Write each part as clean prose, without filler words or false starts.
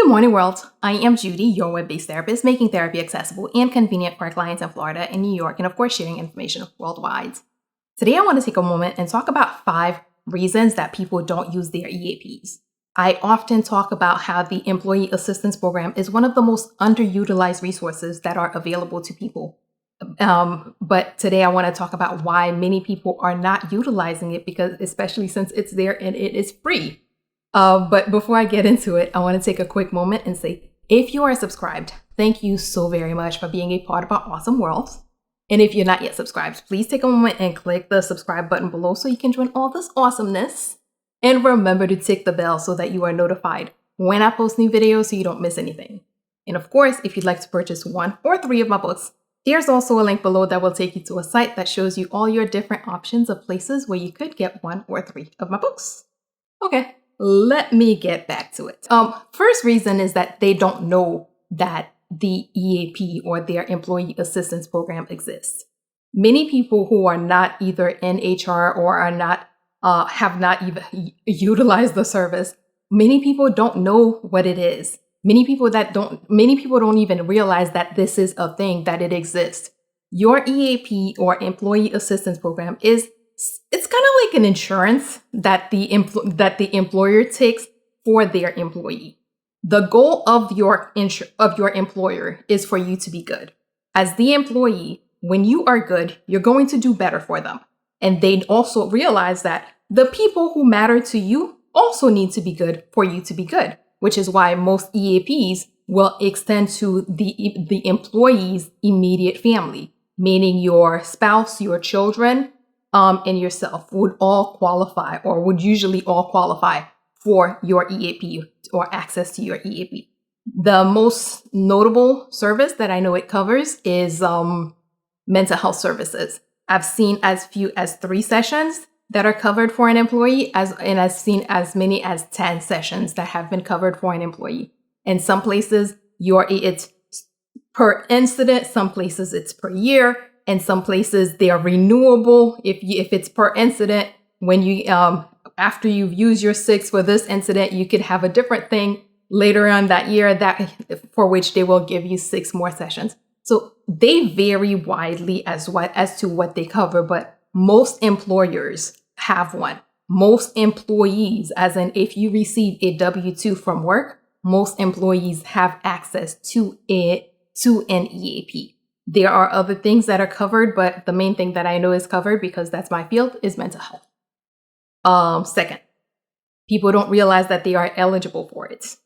morning, world. I am Judy, your web-based therapist, making therapy accessible and convenient for our clients in Florida and New York, and of course, sharing information worldwide. Today, I want to take a moment and talk about 5 reasons that people don't use their EAPs. I often talk about how the Employee Assistance Program is one of the most underutilized resources that are available to people. But today, I want to talk about why many people are not utilizing it, because especially since it's there and it is free. But before I get into it, I want to take a quick moment and say, if you are subscribed, thank you so very much for being a part of our awesome world. And if you're not yet subscribed, please take a moment and click the subscribe button below so you can join all this awesomeness. And remember to tick the bell so that you are notified when I post new videos so you don't miss anything. And of course, if you'd like to purchase 1 or 3 of my books, there's also a link below that will take you to a site that shows you all your different options of places where you could get 1 or 3 of my books. Okay. Let me get back to it. First reason is that they don't know that the EAP or their Employee Assistance Program exists. Many people who are not either in HR or are not, have not even utilized the service, many people don't know what it is. Many people don't even realize that this is a thing, that it exists. Your EAP or Employee Assistance Program it's kind of like an insurance that the employer takes for their employee. The goal of your employer is for you to be good. As the employee, when you are good, you're going to do better for them. And they also realize that the people who matter to you also need to be good for you to be good, which is why most EAPs will extend to the employee's immediate family, meaning your spouse, your children, and yourself would all qualify, or would usually all qualify for your EAP or access to your EAP. The most notable service that I know it covers is mental health services. I've seen as few as 3 sessions that are covered for an employee, and I've seen as many as 10 sessions that have been covered for an employee. In some places, it's per incident, some places it's per year. In some places, they are renewable. If it's per incident, when you after you've used your 6 for this incident, you could have a different thing later on that year for which they will give you 6 more sessions. So they vary widely as to what they cover, but most employers have one. Most employees, as in if you receive a W-2 from work, most employees have access to an EAP. There are other things that are covered, but the main thing that I know is covered, because that's my field, is mental health. Second, people don't realize that they are eligible for it.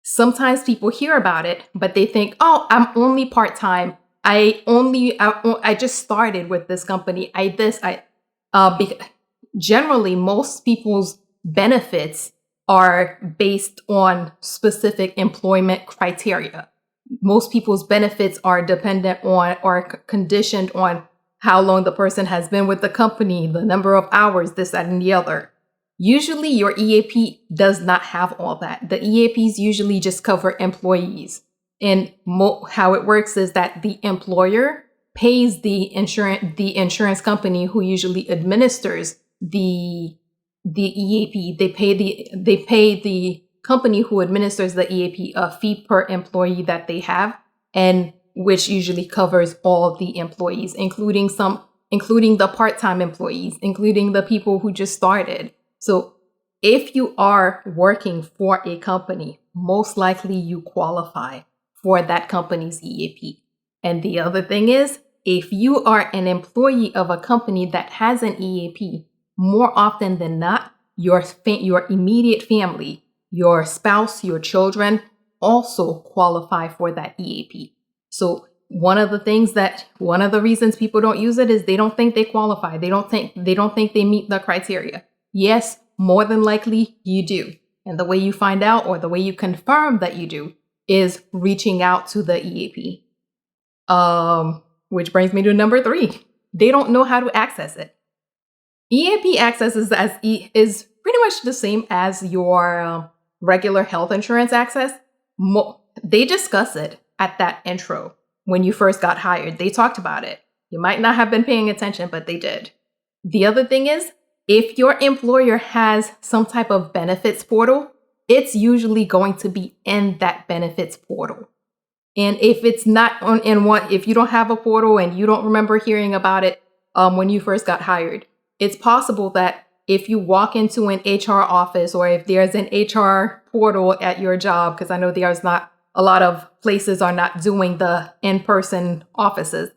Sometimes people hear about it, but they think, oh, I'm only part-time. I just started with this company. Generally, most people's benefits are based on specific employment criteria. Most people's benefits are dependent on or conditioned on how long the person has been with the company, the number of hours, this, that, and the other. Usually your EAP does not have all that. The EAPs usually just cover employees. And how it works is that the employer pays the insurance company who usually administers the EAP. They pay the company who administers the EAP a fee per employee that they have, and which usually covers all the employees, including the part-time employees, including the people who just started. So if you are working for a company, most likely you qualify for that company's EAP. And the other thing is, if you are an employee of a company that has an EAP, more often than not, your immediate family, your spouse, your children also qualify for that EAP. So one of the reasons people don't use it is they don't think they qualify. They don't think they meet the criteria. Yes, more than likely you do. And the way you find out, or the way you confirm that you do, is reaching out to the EAP. Which brings me to number 3. They don't know how to access it. EAP access is pretty much the same as your regular health insurance access. They discuss it at that intro when you first got hired. They talked about it. You might not have been paying attention, but they did. The other thing is, if your employer has some type of benefits portal, it's usually going to be in that benefits portal. And if it's not if you don't have a portal and you don't remember hearing about it when you first got hired, it's possible that if you walk into an HR office, or if there's an HR portal at your job, because I know there's not a lot of places are not doing the in-person offices.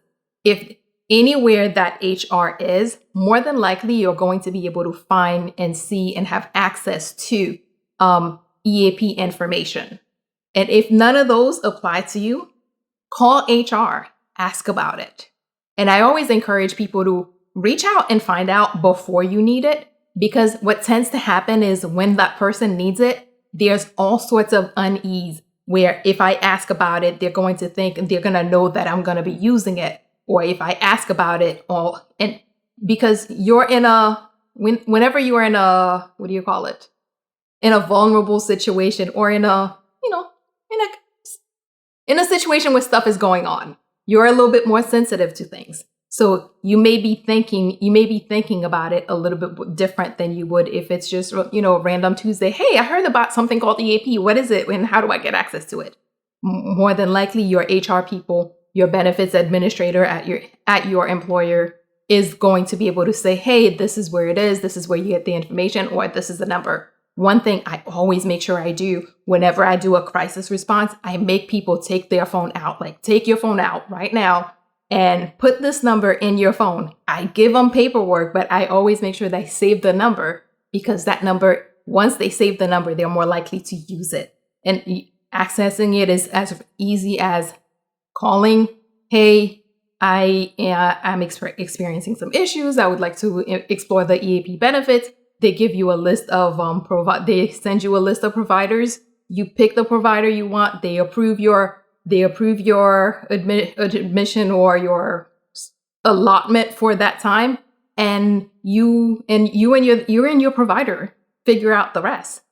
If anywhere that HR is, more than likely you're going to be able to find and see and have access to EAP information. And if none of those apply to you, call HR, ask about it. And I always encourage people to reach out and find out before you need it, because what tends to happen is when that person needs it, there's all sorts of unease where if I ask about it, they're going to think they're going to know that I'm going to be using it. Or if I ask about it, and because you're whenever you're in a, what do you call it? In a vulnerable situation, or in a situation where stuff is going on, you're a little bit more sensitive to things. So you may be thinking about it a little bit different than you would if it's just, random Tuesday. Hey, I heard about something called EAP. What is it? And how do I get access to it? More than likely, your HR people, your benefits administrator at your employer is going to be able to say, hey, this is where it is. This is where you get the information, or this is the number. One thing I always make sure I do whenever I do a crisis response, I make people take their phone out. Like, take your phone out right now and put this number in your phone. I give them paperwork, but I always make sure they save the number, because that number, once they save the number, they're more likely to use it. And accessing it is as easy as calling, hey, I'm experiencing some issues. I would like to explore the EAP benefits. They give you a list of they send you a list of providers. You pick the provider you want. They approve your admission or your allotment for that time, and you and your provider figure out the rest.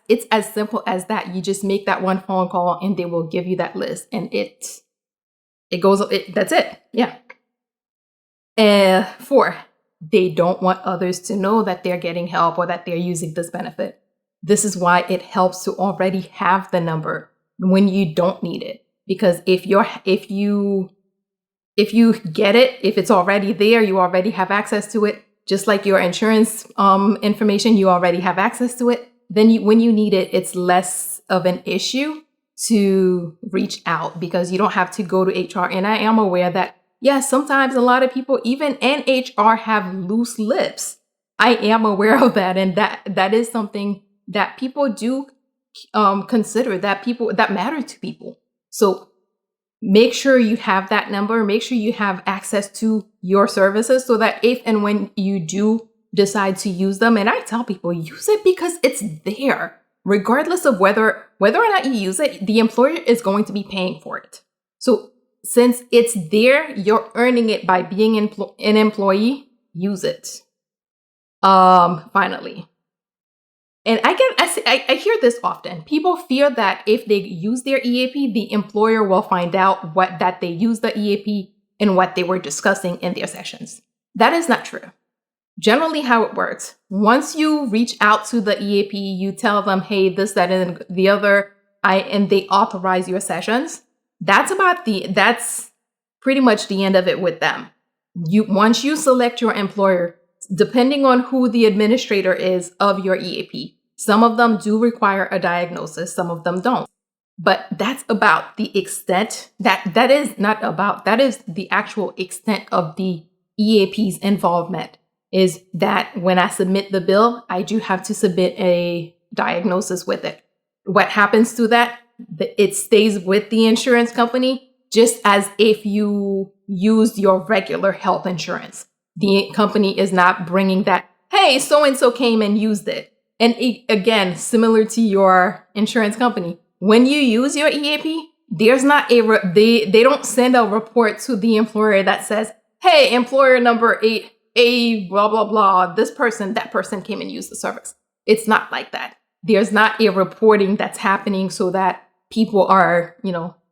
It's as simple as that. You just make that one phone call, and they will give you that list, and that's it. Yeah. 4, they don't want others to know that they're getting help or that they're using this benefit. This is why it helps to already have the number when you don't need it. Because if you get it, if it's already there, you already have access to it, just like your insurance information, you already have access to it. Then when you need it, it's less of an issue to reach out, because you don't have to go to HR. And I am aware that, yes, sometimes a lot of people, even in HR, have loose lips. I am aware of that. And that is something that people do consider, that matter to people. So make sure you have that number. Make sure you have access to your services, so that if and when you do decide to use them, and I tell people, use it because it's there. Regardless of whether or not you use it, the employer is going to be paying for it. So since it's there, you're earning it by being an employee, use it. Finally. And I hear this often. People fear that if they use their EAP, the employer will find out that they use the EAP and what they were discussing in their sessions. That is not true. Generally, how it works, once you reach out to the EAP, you tell them, hey, this, that, and the other, and they authorize your sessions. That's pretty much the end of it with them. Once you select your employer, depending on who the administrator is of your EAP, some of them do require a diagnosis, some of them don't. But that's about the extent, that is the actual extent of the EAP's involvement, is that when I submit the bill, I do have to submit a diagnosis with it. What happens to that? It stays with the insurance company, just as if you used your regular health insurance. The company is not bringing that, hey, so-and-so came and used it. And again, similar to your insurance company, when you use your EAP, there's not they don't send a report to the employer that says, hey, employer number 8, blah, blah, blah, that person came and used the service. It's not like that. There's not a reporting that's happening so that people are,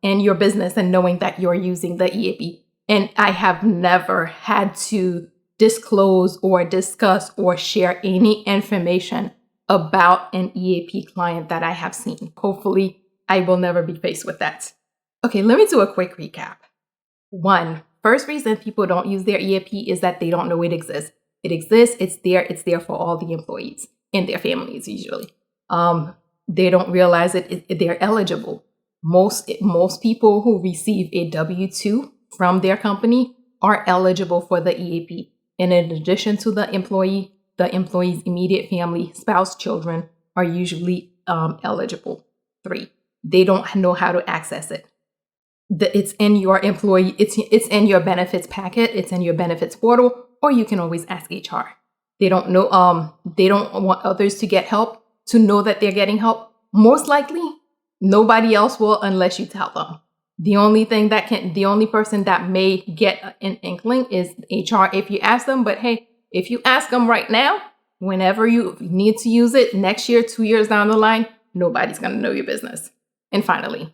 in your business and knowing that you're using the EAP. And I have never had to disclose or discuss or share any information about an EAP client that I have seen. Hopefully, I will never be faced with that. Okay, let me do a quick recap. First reason people don't use their EAP is that they don't know it exists. It exists, it's there for all the employees and their families usually. They don't realize they're eligible. Most people who receive a W-2 from their company are eligible for the EAP. And in addition to the employee's immediate family, spouse, children are usually eligible. 3, they don't know how to access it. It's in your it's in your benefits packet, it's in your benefits portal, or you can always ask HR. They don't know, they don't want others to get help, to know that they're getting help. Most likely, nobody else will unless you tell them. The only person that may get an inkling is HR if you ask them. But hey, if you ask them right now, whenever you need to use it next year, 2 years down the line, nobody's going to know your business. And finally,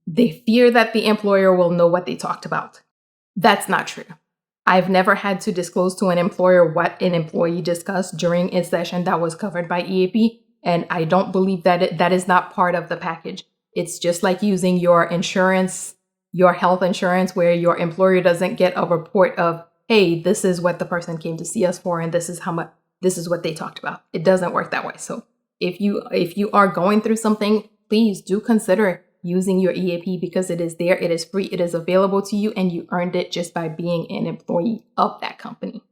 they fear that the employer will know what they talked about. That's not true. I've never had to disclose to an employer what an employee discussed during a session that was covered by EAP, and I don't believe that is not part of the package. It's just like using your insurance, your health insurance, where your employer doesn't get a report of, hey, this is what the person came to see us for, and this is what they talked about. It doesn't work that way. So if you are going through something, please do consider using your EAP, because it is there, it is free, it is available to you, and you earned it just by being an employee of that company.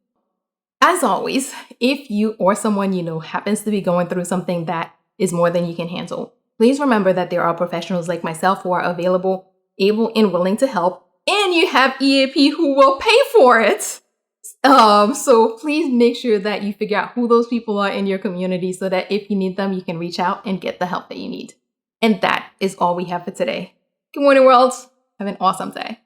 As always, if you or someone you know happens to be going through something that is more than you can handle, please remember that there are professionals like myself who are available, able, and willing to help, and you have EAP who will pay for it. So please make sure that you figure out who those people are in your community so that if you need them, you can reach out and get the help that you need. And that is all we have for today. Good morning, world. Have an awesome day.